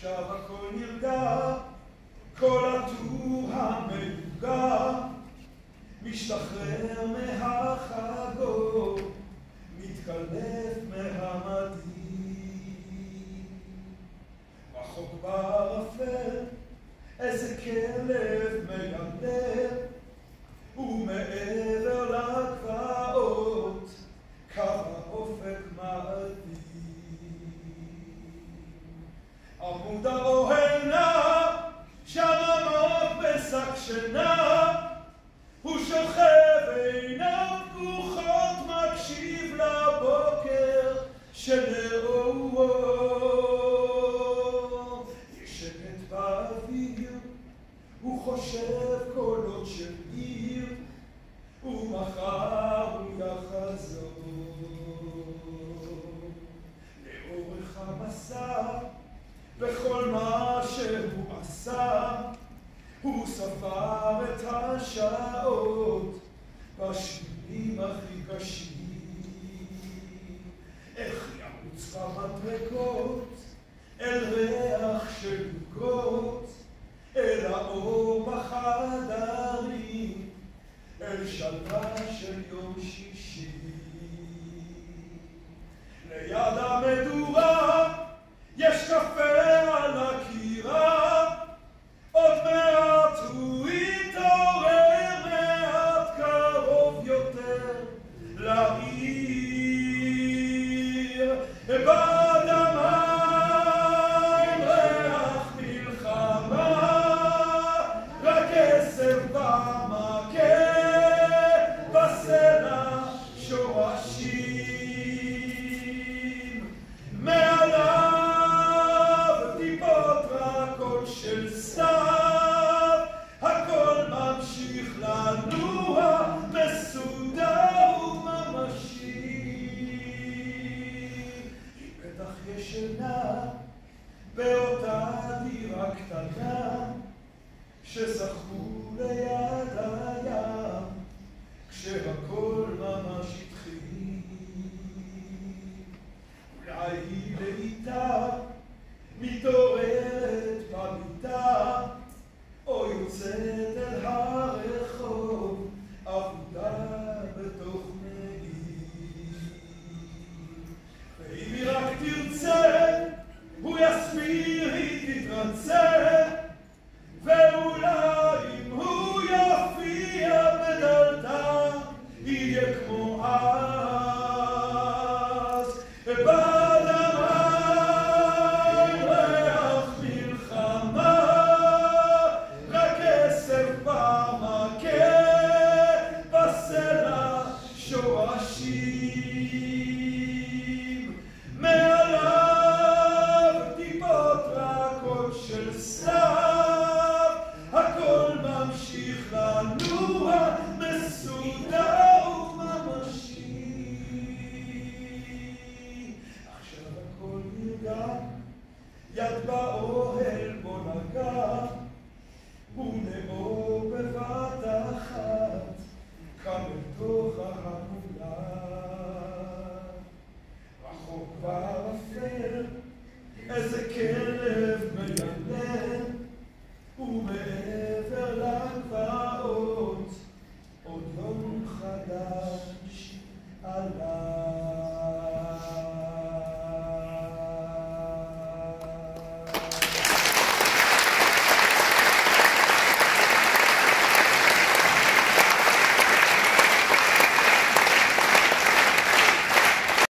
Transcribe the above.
עכשיו הכל נרגע, כל הטור המלוגע משתחרר מהחגות, מתקלף מהמדים. רחוק בערפל איזה כלב מילדל, ומעבר לגבעות קו האופק מאדים. עמוד האוהל נע, שם עמוק בשק שינה, הוא שוכב עיניו פקוחות, מקשיב לבוקר שנאור. יש שקט באוויר, הוא חושב קולות של עיר, ומחר הוא יחזור. לאורך המסע, בכל מה שהוא עשה, הוא ספר את השעות בשבילים הכי קשים. איך ירוץ במדרגות אל ריח של עוגות, אל האור בחדרים, אל שלווה של יום שישי. ליד המדורה יש קפה על הקירה, עוד מעט הוא יתעורר, מעט קרוב יותר לעיר. בד המים ריח מלחמה, רק כסף במכה, בסלע שורשים. מעליו טיפות רכות של סתיו, הכל ממשיך לנוע מסודר וממשי. היא בטח ישנה באותה דירה קטנה ששחקו ליד הים, כשהכל ממש התחיל. אולי היא לאיתה מתעוררת במיטה, או יוצאת אל הרחוב עבודה בתוך מעיל. ואם היא רק תרצה, הוא יסביר, היא תתרצה, ואולי אם הוא יופיע בדלתה, יהיה כמו אז.